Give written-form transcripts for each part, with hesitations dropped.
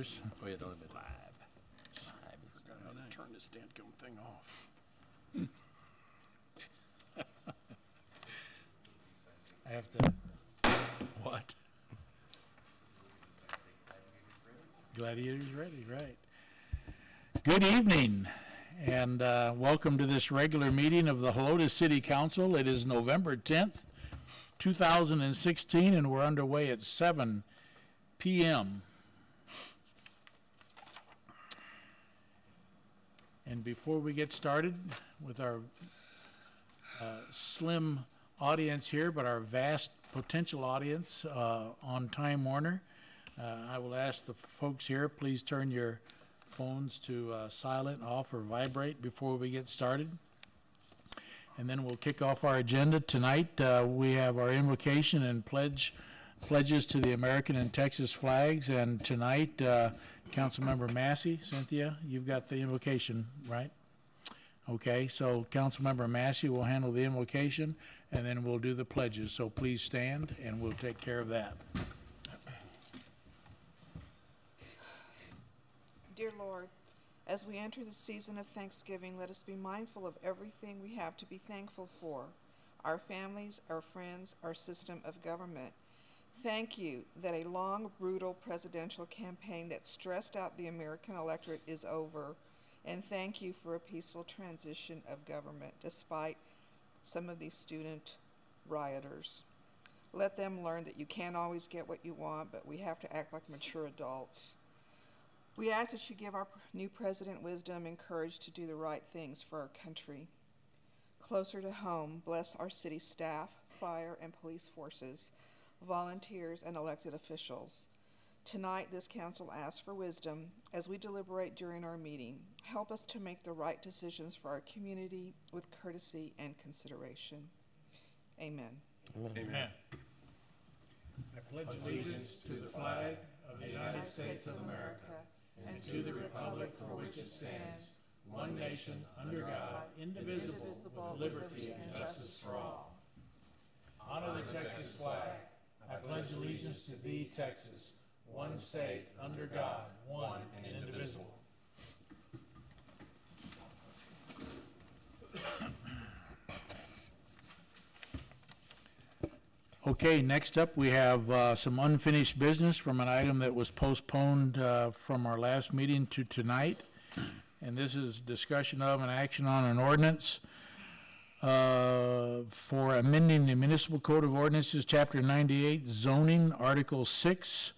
yours? Oh, yeah, don't admit Live. live. It's Forgot how to turn this dadgum thing off. I have to, what? Gladiators ready, right. Good evening, and welcome to this regular meeting of the Helotes City Council. It is November 10th, 2016, and we're underway at 7 p.m. And before we get started with our slim audience here, but our vast potential audience on Time Warner, I will ask the folks here, please turn your phones to silent, off, or vibrate before we get started. And then we'll kick off our agenda. Tonight we have our invocation and pledges to the American and Texas flags. And tonight, Councilmember Massey, Cynthia, you've got the invocation, right? Okay, so Councilmember Massey will handle the invocation, and then we'll do the pledges. So please stand, and we'll take care of that. Dear Lord, as we enter the season of Thanksgiving, let us be mindful of everything we have to be thankful for: our families, our friends, our system of government. Thank you that a long, brutal presidential campaign that stressed out the American electorate is over, and thank you for a peaceful transition of government despite some of these student rioters. Let them learn that you can't always get what you want, but we have to act like mature adults. We ask that you give our new president wisdom and courage to do the right things for our country. Closer to home, bless our city staff, fire and police forces, volunteers, and elected officials. Tonight, this council asks for wisdom as we deliberate during our meeting. Help us to make the right decisions for our community with courtesy and consideration. Amen. Amen. I pledge allegiance to the flag of the United States of America and to the republic for which it stands, one nation, under God, indivisible, with liberty and justice for all. Honor the Texas flag. I pledge allegiance to thee, Texas, one state, under God, one and indivisible. Okay, next up we have some unfinished business from an item that was postponed from our last meeting to tonight. And this is discussion of and action on an ordinance for amending the Municipal Code of Ordinances, Chapter 98, Zoning, Article 6,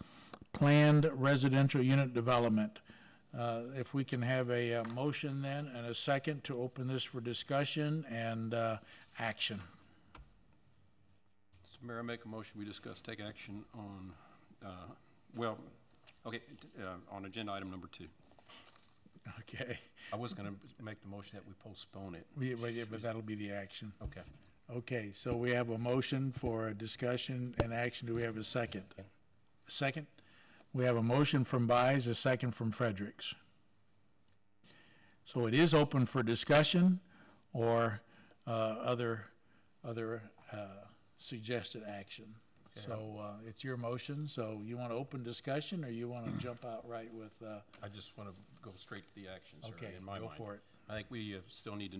Planned Residential Unit Development. If we can have a motion then and a second to open this for discussion and action. Mayor, I make a motion we take action on, on agenda item number 2. Okay. I was going to make the motion that we postpone it. Yeah, but that'll be the action. Okay. Okay, so we have a motion for a discussion and action. Do we have a second? Okay. A second? We have a motion from Buys, a second from Fredericks. So it is open for discussion or other suggested action. Okay. So it's your motion. So you want to open discussion, or you want to jump out right with? I just want to go straight to the action, sir. Okay, in my go mind. for it. I think we still need to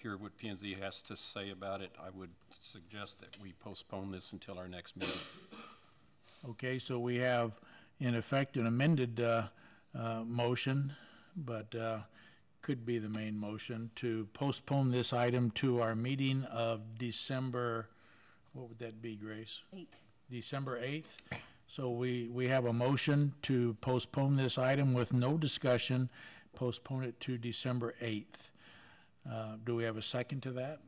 hear what P&Z has to say about it. I would suggest that we postpone this until our next meeting. Okay, so we have in effect an amended motion, but could be the main motion to postpone this item to our meeting of December. What would that be, Grace? 8th. December 8th. So we have a motion to postpone this item with no discussion, postpone it to December 8th. Do we have a second to that?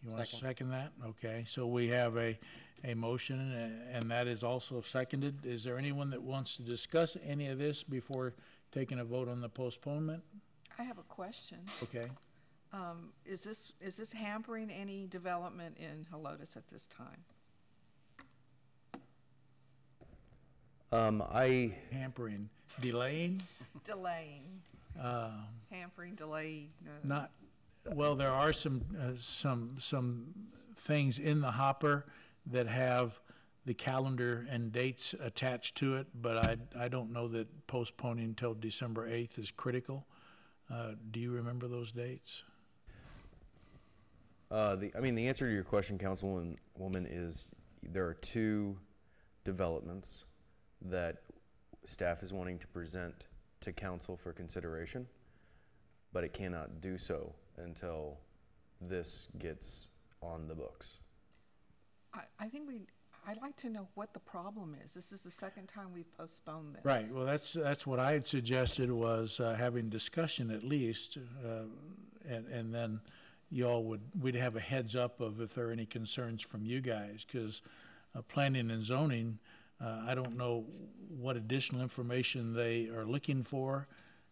You want to second that? Okay, so we have a motion, and that is also seconded. Is there anyone that wants to discuss any of this before taking a vote on the postponement? I have a question. Okay. Is this hampering any development in Helotes at this time? Hampering, delaying? Delaying. Hampering, delayed. Not. Well, there are some things in the hopper that have the calendar and dates attached to it, but I don't know that postponing until December 8th is critical. Do you remember those dates? The answer to your question, Councilwoman, is there are two developments that staff is wanting to present to council for consideration, but it cannot do so until this gets on the books. I think I'd like to know what the problem is. This is the second time we've postponed this. Right, well, that's what I had suggested, was having discussion at least, and then we'd have a heads up of if there are any concerns from you guys, because planning and zoning, I don't know what additional information they are looking for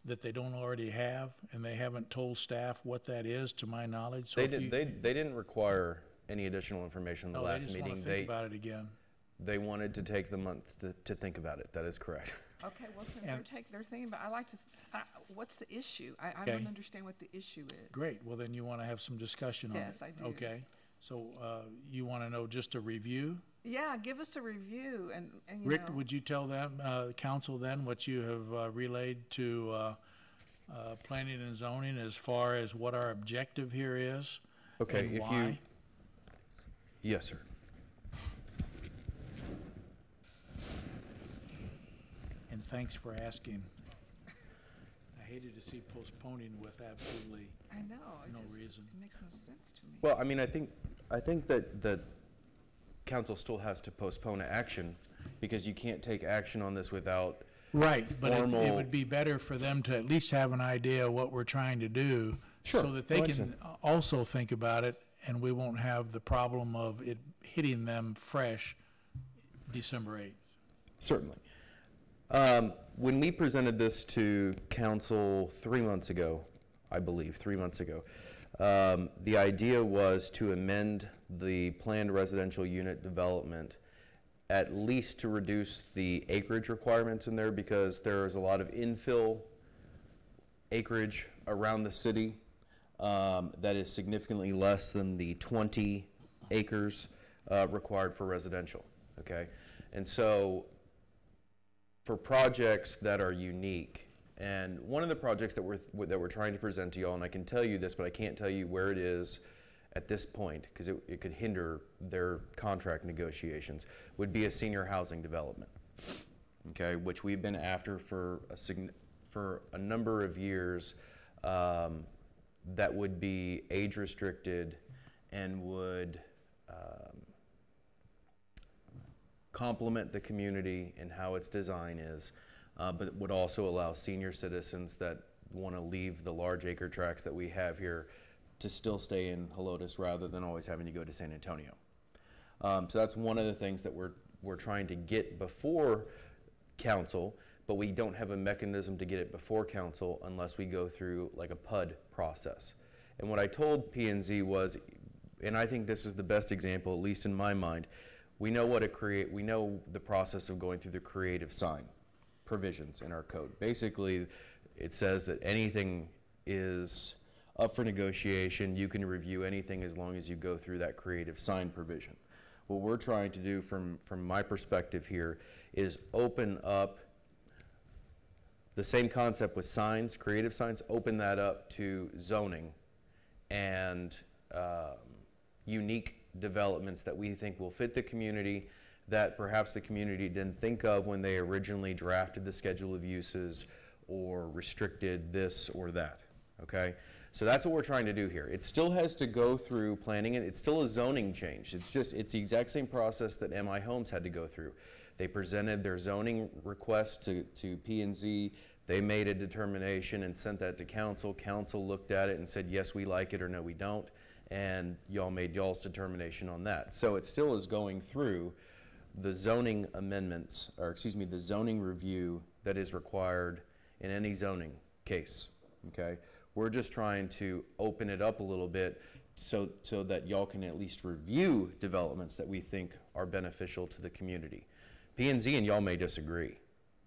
that they don't already have, and they haven't told staff what that is, to my knowledge. So They didn't require any additional information in the last they just meeting. want to think about it again. They wanted to take the month to think about it. That is correct. Okay, well, since And- they're thinking about, what's the issue? I Okay. don't understand what the issue is. Great, well, then you want to have some discussion on it? Yes, I do. Okay, so you want to know just a review? Yeah, give us a review and you Rick, know. would you tell them, council then, what you have relayed to planning and zoning as far as what our objective here is? Okay, and if why? you, yes, sir. And thanks for asking. I hated to see postponing with absolutely, I know, no it reason. makes no sense to me. Well, I think that council still has to postpone action because you can't take action on this without. right, but it Formal- would be better for them to at least have an idea of what we're trying to do. Sure, So that they I can understand. also think about it, and we won't have the problem of it hitting them fresh December 8th. Certainly. When we presented this to council 3 months ago, I believe, 3 months ago, the idea was to amend the planned residential unit development at least to reduce the acreage requirements in there, because there's a lot of infill acreage around the city that is significantly less than the 20 acres required for residential, okay? And so for projects that are unique, and one of the projects that we're trying to present to y'all, and I can tell you this, but I can't tell you where it is at this point, because it could hinder their contract negotiations, would be a senior housing development, okay, which we've been after for a number of years, that would be age restricted and would complement the community and how its design is, but would also allow senior citizens that want to leave the large acre tracts that we have here to still stay in Helotes rather than always having to go to San Antonio. So that's one of the things that we're trying to get before council, but we don't have a mechanism to get it before council unless we go through like a PUD process. And what I told P&Z was, and I think this is the best example, at least in my mind, we know we know the process of going through the creative sign provisions in our code. Basically, it says that anything is up for negotiation. You can review anything as long as you go through that creative sign provision. What we're trying to do from my perspective here is open up the same concept with signs, creative signs, open that up to zoning and unique developments that we think will fit the community, that perhaps the community didn't think of when they originally drafted the schedule of uses or restricted this or that, okay? So that's what we're trying to do here. It still has to go through planning, and it's still a zoning change. It's the exact same process that MI Homes had to go through. They presented their zoning request to P&Z. They made a determination and sent that to council. Council looked at it and said, yes, we like it, or no, we don't. And y'all made y'all's determination on that. So it still is going through the zoning amendments, or excuse me, the zoning review that is required in any zoning case, okay? We're just trying to open it up a little bit so that y'all can at least review developments that we think are beneficial to the community. P&Z and y'all may disagree,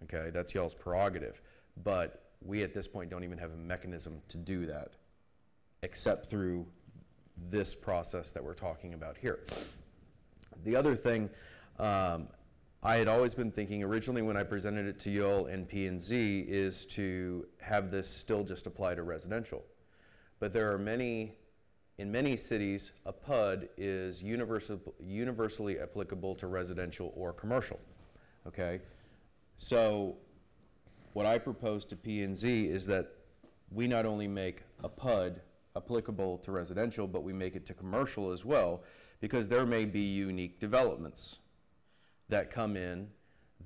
okay? That's y'all's prerogative. But we at this point don't even have a mechanism to do that except through this process that we're talking about here. The other thing I had always been thinking originally when I presented it to y'all and P&Z is to have this still just apply to residential. But there are in many cities, a PUD is universally applicable to residential or commercial, okay? So what I propose to P&Z is that we not only make a PUD applicable to residential, but we make it to commercial as well, because there may be unique developments that come in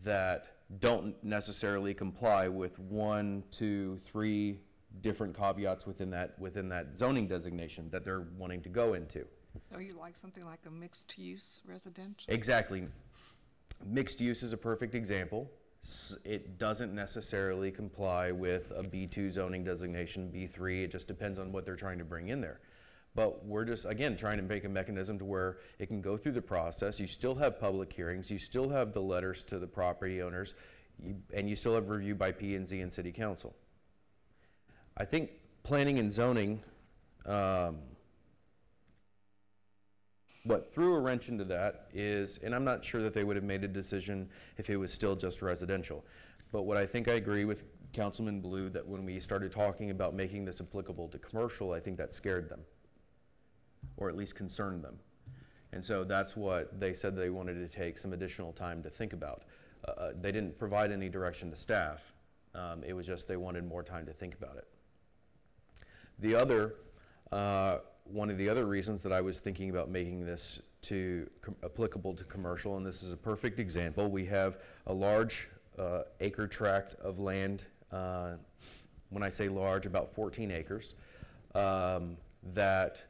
that don't necessarily comply with 1, 2, 3 different caveats within that zoning designation that they're wanting to go into. So you like something like a mixed-use residential? Exactly. Mixed use is a perfect example. It doesn't necessarily comply with a B2 zoning designation, B3. It just depends on what they're trying to bring in there. But we're just, again, trying to make a mechanism to where it can go through the process. You still have public hearings. You still have the letters to the property owners. And you still have review by P&Z and City Council. I think planning and zoning, what threw a wrench into that is, and I'm not sure that they would have made a decision if it was still just residential, but what I think I agree with Councilman Blue that when we started talking about making this applicable to commercial, I think that scared them, or at least concerned them. And so that's what they said they wanted to take some additional time to think about. They didn't provide any direction to staff. It was just they wanted more time to think about it. The other, one of the other reasons that I was thinking about making this applicable to commercial, and this is a perfect example, we have a large acre tract of land, when I say large, about 14 acres, that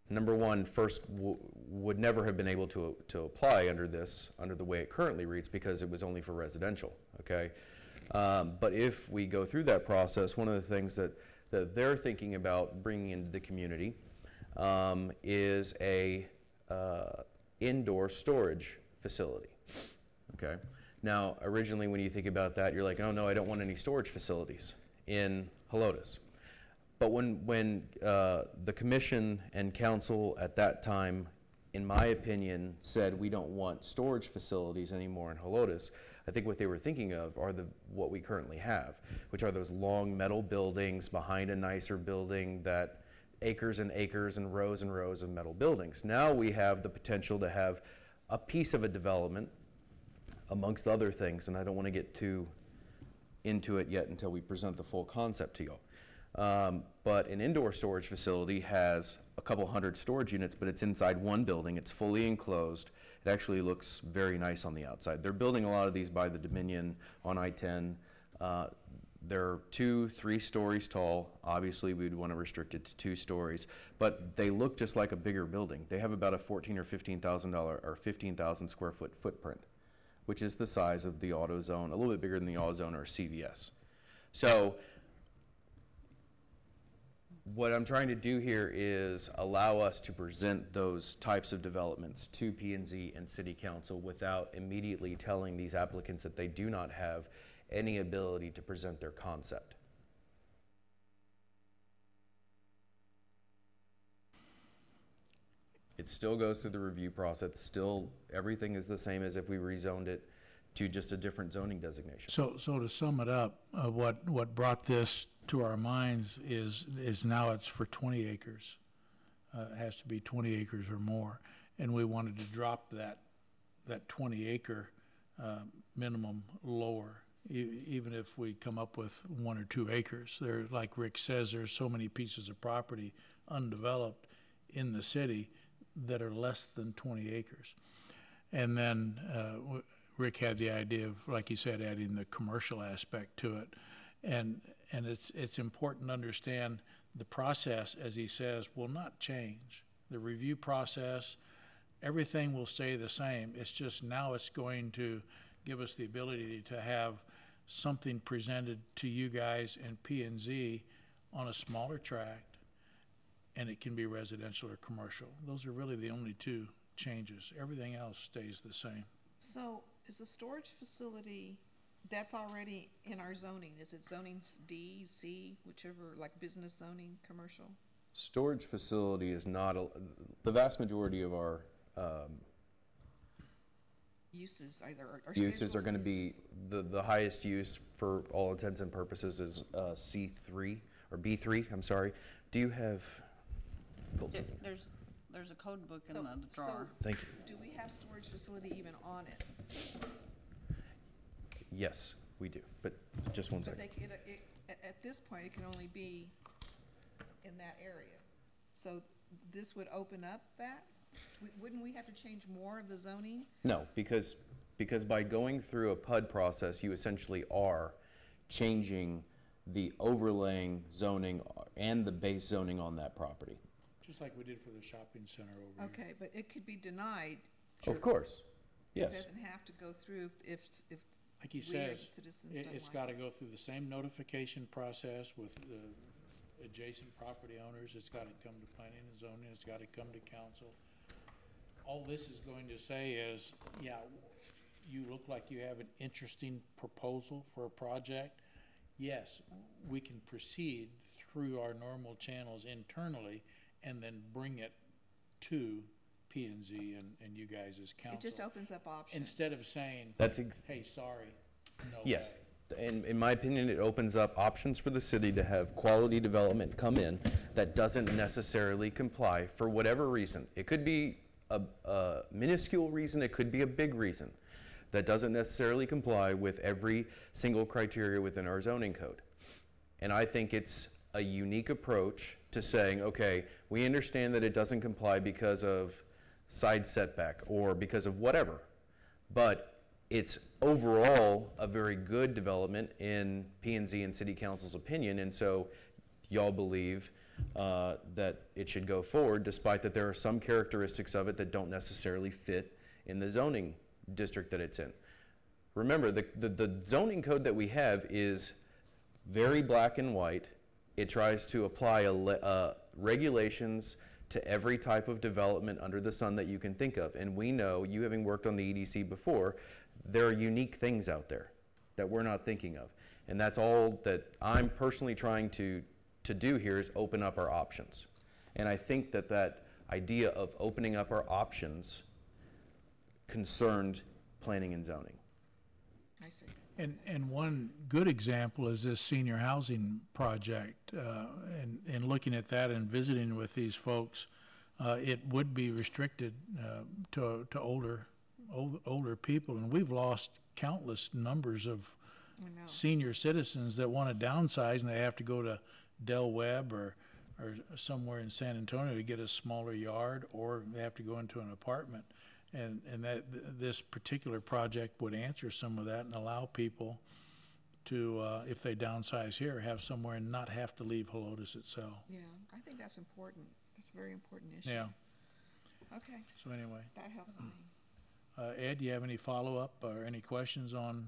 number one, first would never have been able to apply under the way it currently reads because it was only for residential, okay? But if we go through that process, one of the things that they're thinking about bringing into the community is a indoor storage facility, okay? Now, originally when you think about that, you're like, oh no, I don't want any storage facilities in Helotes. But when the commission and council at that time, in my opinion, said we don't want storage facilities anymore in Helotes, I think what they were thinking of are what we currently have, which are those long metal buildings behind a nicer building, that acres and acres and rows of metal buildings. Now we have the potential to have a piece of a development, amongst other things, and I don't want to get too into it yet until we present the full concept to y'all. But an indoor storage facility has a couple hundred storage units, but it's inside one building. It's fully enclosed. It actually looks very nice on the outside. They're building a lot of these by the Dominion on I-10. They're 2-3 stories tall. Obviously, we'd want to restrict it to 2 stories, but they look just like a bigger building. They have about a $14,000 or $15,000 or 15,000 square foot footprint, which is the size of the AutoZone, a little bit bigger than the AutoZone or CVS. So what I'm trying to do here is allow us to present those types of developments to P&Z and City Council without immediately telling these applicants that they do not have any ability to present their concept. It still goes through the review process. Still, everything is the same as if we rezoned it to just a different zoning designation. So to sum it up, what brought this to our minds is now it's for 20 acres. It has to be 20 acres or more, and we wanted to drop that 20 acre minimum lower, even if we come up with 1 or 2 acres. There, like Rick says, there's so many pieces of property undeveloped in the city that are less than 20 acres. And then Rick had the idea of, like he said, adding the commercial aspect to it. And it's important to understand the process, as he says, will not change. The review process, everything will stay the same. It's just now it's going to give us the ability to have something presented to you guys and P&Z on a smaller tract, and it can be residential or commercial. Those are really the only 2 changes. Everything else stays the same. So is a storage facility, that's already in our zoning? Is it zoning D, C, whichever, like business zoning, commercial? Storage facility is not, the vast majority of our uses either? Uses are gonna be, uses? the highest use for all intents and purposes is C3, or B3, I'm sorry. Do you have, pull something. There's a code book in So- the drawer. Thank you. Do we have storage facility even on it? Yes, we do, but just one But second. at this point, it can only be in that area. So this would open up that? Wouldn't we have to change more of the zoning? No, because by going through a PUD process, you essentially are changing the overlaying zoning and the base zoning on that property. Just like we did for the shopping center over here. Okay, but it could be denied. Of course, It yes. doesn't have to go through if Like he we or the says, citizens don't it's like gotta it. go through the same notification process with the adjacent property owners. It's gotta come to planning and zoning. It's gotta come to council. All this is going to say is, yeah, you look like you have an interesting proposal for a project. Yes, we can proceed through our normal channels internally and then bring it to P and Z and you guys as council. It just opens up options. Instead of saying, That's hey, sorry, no yes. way. In my opinion, it opens up options for the city to have quality development come in that doesn't necessarily comply for whatever reason. It could be a minuscule reason, it could be a big reason that doesn't necessarily comply with every single criteria within our zoning code. And I think it's a unique approach to saying, okay, we understand that it doesn't comply because of side setback or because of whatever, but it's overall a very good development in P&Z and City Council's opinion, and so y'all believe that it should go forward, despite that there are some characteristics of it that don't necessarily fit in the zoning district that it's in. Remember, the zoning code that we have is very black and white. It tries to apply regulations to every type of development under the sun that you can think of. And we know, you having worked on the EDC before, there are unique things out there that we're not thinking of. And that's all that I'm personally trying to do here, is open up our options. And I think that idea of opening up our options concerned planning and zoning. I see. And one good example is this senior housing project, and looking at that and visiting with these folks, it would be restricted to older people, and we've lost countless numbers of I know. senior citizens that want to downsize, and they have to go to Del Webb or somewhere in San Antonio to get a smaller yard, or they have to go into an apartment. And this particular project would answer some of that and allow people to, if they downsize here, have somewhere and not have to leave Helotes itself. Yeah, I think that's important. It's a very important issue. Yeah, Okay, so anyway. that helps me. Ed, do you have any follow-up or any questions on,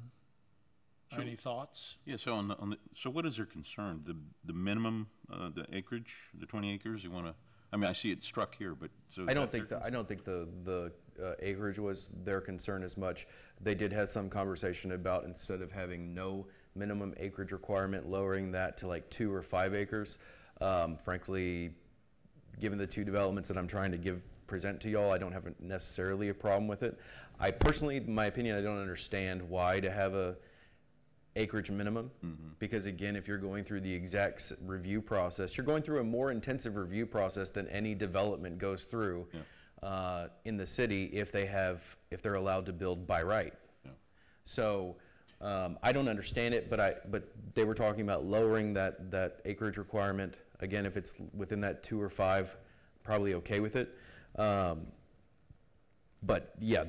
or any thoughts? Yeah, so so what is their concern? The minimum, the acreage, the 20 acres, you wanna, I mean, I see it struck here, but so. I don't think the acreage was their concern as much. They did have some conversation about, instead of having no minimum acreage requirement, lowering that to like 2 or 5 acres. Frankly, given the two developments that I'm trying to present to y'all, I don't have necessarily a problem with it. I personally, in my opinion, I don't understand why to have a acreage minimum, because again, if you're going through the exact review process, you're going through a more intensive review process than any development goes through in the city if they're allowed to build by right. Yeah. So I don't understand it, but they were talking about lowering that acreage requirement. Again, if it's within that 2 or 5, probably okay with it. But yeah,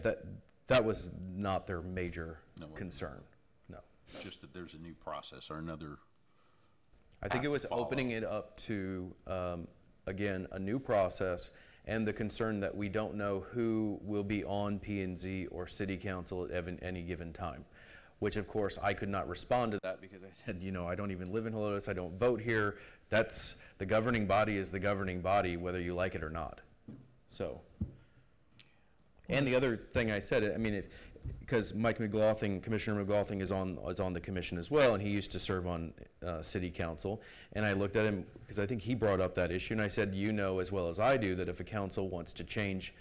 that was not their major concern. No. Just that there's a new process or another. I think it was follow. opening it up to, again, a new process, and the concern that we don't know who will be on P&Z or City Council at any given time, which of course I could not respond to that because I said, I don't even live in Helotes, I don't vote here. That's, the governing body is the governing body, whether you like it or not. So, and the other thing I said, I mean, because Mike McLaughlin, Commissioner McLaughlin is on the commission as well, and he used to serve on City Council. And I looked at him because I think he brought up that issue, and I said, you know as well as I do that if a council wants to change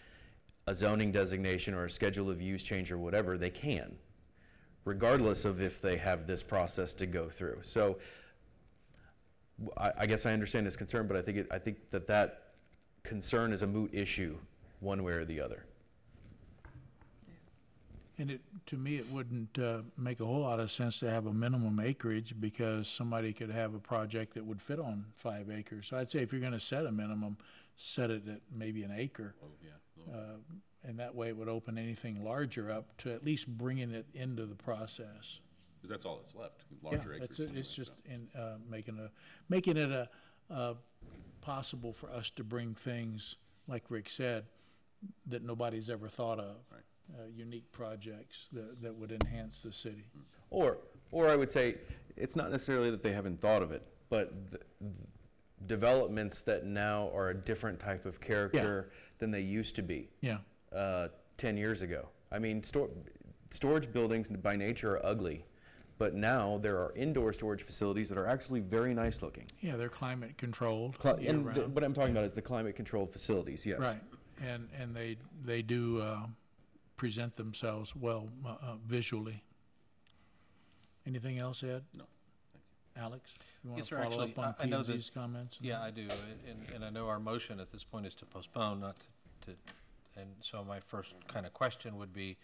a zoning designation or a schedule of use change or whatever, they can, regardless of if they have this process to go through. So I guess I understand his concern, but I think that concern is a moot issue one way or the other. And to me, it wouldn't make a whole lot of sense to have a minimum acreage, because somebody could have a project that would fit on 5 acres. So I'd say if you're gonna set a minimum, set it at maybe an acre. Oh, yeah. And that way it would open anything larger up to at least bringing it into the process. Because that's all that's left, Yeah, larger acreage. that's it. It's anyway, just so. in, making it possible for us to bring things, like Rick said, that nobody's ever thought of. Right. Unique projects that would enhance the city. Or I would say, it's not necessarily that they haven't thought of it, but developments that now are a different type of character than they used to be Yeah, 10 years ago. I mean, storage buildings by nature are ugly, but now there are indoor storage facilities that are actually very nice looking. yeah, they're climate controlled And year-round. what I'm talking about is the climate controlled facilities, yes. Right, and they do present themselves well visually. Anything else, Ed? No, Alex, you want Yes, to sir. follow Actually, up on I know that- P&Z's comments? Yeah, I do, and I know our motion at this point is to postpone, not to, and so my first kind of question would be,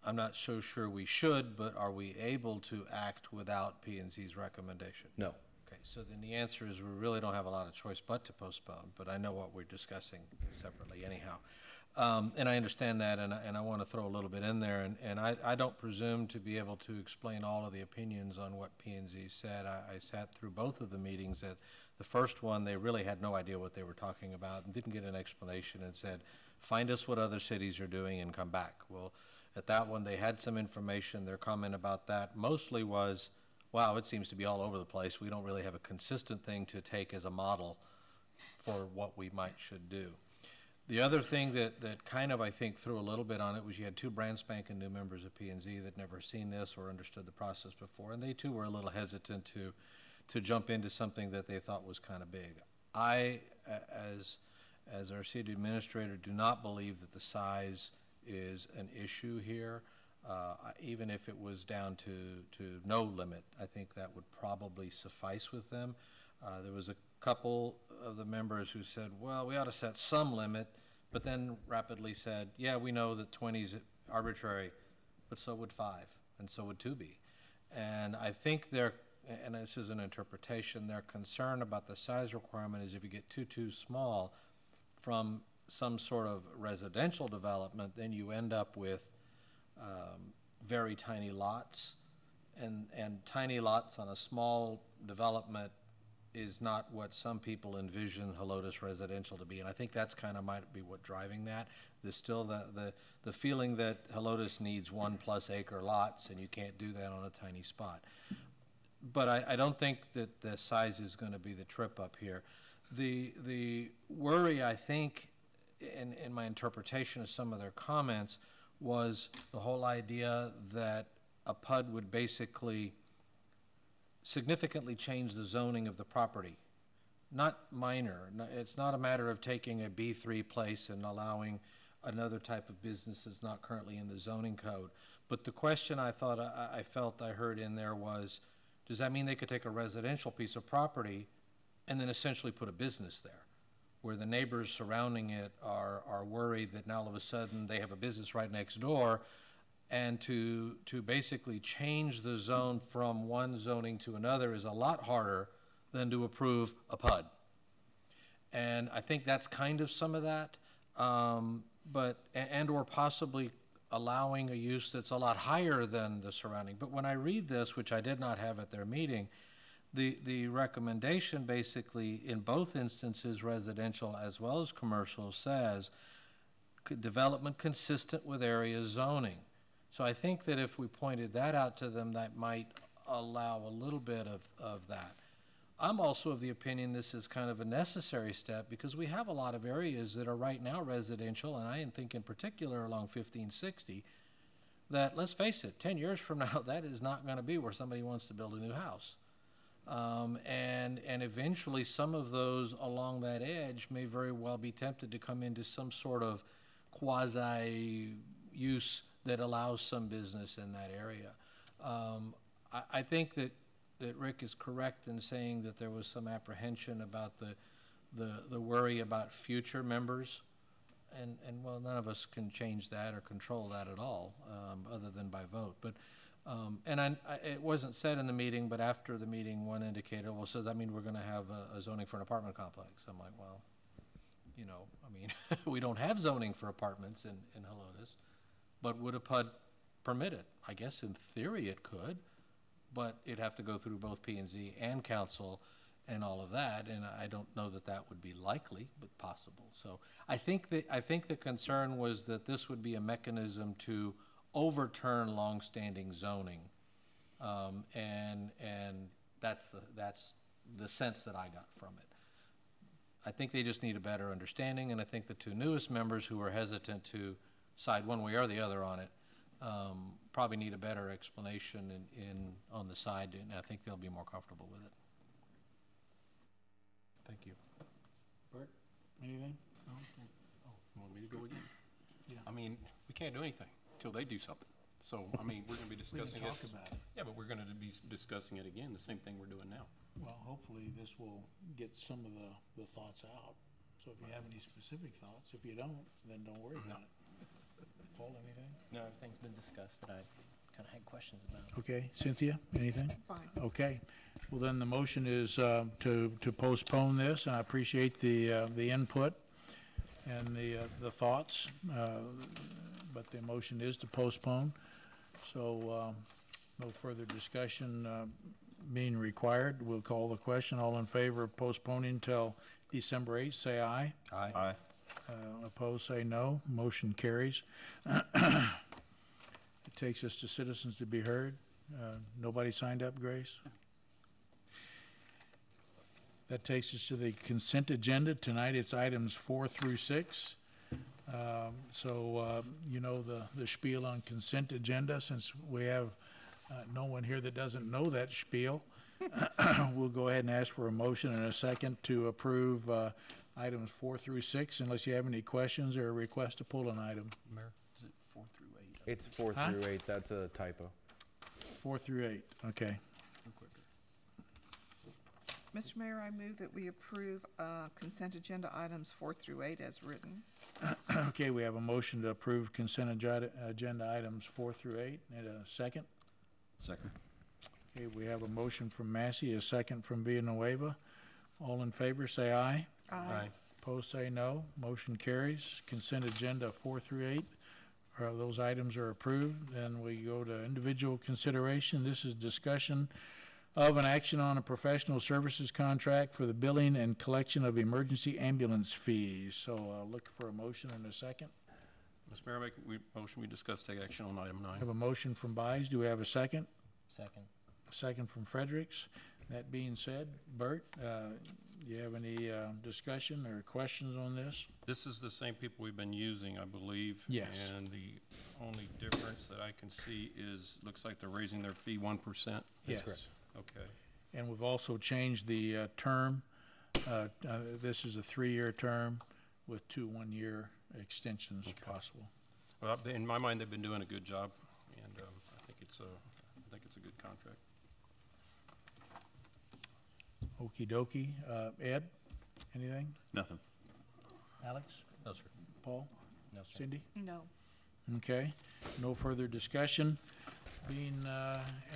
I'm not so sure we should, but are we able to act without P and Z's recommendation? No. Okay, so then the answer is we really don't have a lot of choice but to postpone, but I know what we're discussing separately anyhow. And I understand that, and I want to throw a little bit in there, and I don't presume to be able to explain all of the opinions on what P and Z said. I sat through both of the meetings. At the first one, they really had no idea what they were talking about and didn't get an explanation, and said, find us what other cities are doing and come back. Well, at that one, they had some information. Their comment about that mostly was, wow, it seems to be all over the place. We don't really have a consistent thing to take as a model for what we should do. The other thing that kind of, I think, threw a little bit on it was you had 2 brand spanking new members of P&Z that never seen this or understood the process before, and they too were a little hesitant to jump into something that they thought was kind of big. I, as our city administrator, do not believe that the size is an issue here. Even if it was down to no limit, I think that would probably suffice with them. There was a couple of the members who said, well, we ought to set some limit, but then rapidly said, yeah, we know that 20 is arbitrary, but so would 5, and so would 2 be. And I think and this is an interpretation, their concern about the size requirement is if you get too small from some sort of residential development, then you end up with very tiny lots, and tiny lots on a small development is not what some people envision Helotes residential to be, and I think that's kind of might be what driving that. There's still the feeling that Helotes needs 1+ acre lots, and you can't do that on a tiny spot. But I don't think that the size is going to be the trip up here. The worry, I think, in my interpretation of some of their comments, was the whole idea that a PUD would basically significantly change the zoning of the property. Not minor. It's not a matter of taking a B3 place and allowing another type of business that's not currently in the zoning code. But the question I felt I heard in there was, does that mean they could take a residential piece of property and then essentially put a business there, where the neighbors surrounding it are worried that now all of a sudden they have a business right next door, and to basically change the zone from one zoning to another is a lot harder than to approve a PUD. And I think that's kind of some of that, or possibly allowing a use that's a lot higher than the surrounding. But when I read this, which I did not have at their meeting, the recommendation basically in both instances, residential as well as commercial, says development consistent with area zoning. So I think that if we pointed that out to them, that might allow a little bit of that. I'm also of the opinion this is kind of a necessary step because we have a lot of areas that are right now residential, and I think in particular along 1560, that, let's face it, 10 years from now, that is not going to be where somebody wants to build a new house. And eventually some of those along that edge may very well be tempted to come into some sort of quasi-use that allows some business in that area. I think that Rick is correct in saying that there was some apprehension about the worry about future members. And well, none of us can change that or control that at all, other than by vote. But, it wasn't said in the meeting, but after the meeting, one indicator, well, so does that mean we're gonna have a zoning for an apartment complex? I'm like, well, we don't have zoning for apartments in Helotes, but would a PUD permit it? I guess in theory it could, but it'd have to go through both P and Z and council and all of that, and I don't know that that would be likely, but possible. So I think the concern was that this would be a mechanism to overturn longstanding zoning, and that's the sense that I got from it. I think they just need a better understanding, and I think the two newest members who are hesitant to side one way or the other on it probably need a better explanation on the side, and I think they'll be more comfortable with it. Thank you. Bert, anything? No? Want me to go again? Yeah. I mean, we can't do anything till they do something. So, I mean, we're gonna be We can discussing talk this. about it. Yeah, but we're gonna be discussing it again, the same thing we're doing now. Well, hopefully this will get some of the thoughts out. So if you have any specific thoughts, if you don't, then don't worry about it. Paul, anything? No, everything's been discussed that I kind of had questions about. Okay, Cynthia, anything? Fine. Okay, well then the motion is to postpone this, and I appreciate the input and the thoughts, but the motion is to postpone. So no further discussion being required. We'll call the question. All in favor of postponing till December 8th, say aye. Aye. Opposed, say no. Motion carries. It takes us to citizens to be heard. Nobody signed up, Grace? That takes us to the consent agenda. Tonight it's items 4 through 6. You know the spiel on consent agenda. Since we have no one here that doesn't know that spiel, we'll go ahead and ask for a motion and a second to approve items 4 through 6, unless you have any questions or a request to pull an item. Mayor, is it 4 through 8? It's 4 Huh? through 8, that's a typo. 4 through 8, okay. Mr. Mayor, I move that we approve consent agenda items 4 through 8 as written. Okay, we have a motion to approve consent agenda items 4 through 8. Need a second? Second. Okay, we have a motion from Massey, a second from Villanueva. All in favor, say aye. Aye. Opposed, say no. Motion carries. Consent agenda 4 through 8. Those items are approved. Then we go to individual consideration. This is discussion of an action on a professional services contract for the billing and collection of emergency ambulance fees. So look for a motion and a second. Mr. Mayor, motion we discuss take action on item 9. Have a motion from Byes. Do we have a second? Second. A second from Fredericks. That being said, Bert, you have any discussion or questions on this? This is the same people we've been using, I believe. Yes. And the only difference that I can see is, looks like they're raising their fee 1%. Yes. Okay. And we've also changed the term. This is a 3-year term with 2 one-year extensions possible. Well, in my mind, they've been doing a good job, and I think it's a good contract. Okey dokey. Ed, anything? Nothing. Alex? No, sir. Paul? No, sir. Cindy? No. Okay, no further discussion being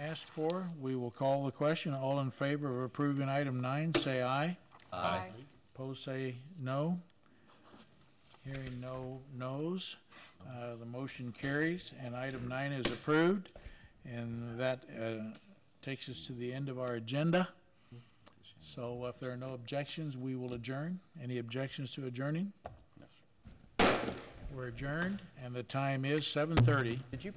asked for. We will call the question. All in favor of approving item 9, say aye. Aye. Opposed, say no. Hearing no noes, the motion carries, and item 9 is approved. And that takes us to the end of our agenda. So if there are no objections, we will adjourn. Any objections to adjourning? We're adjourned, and the time is 7:30. Did you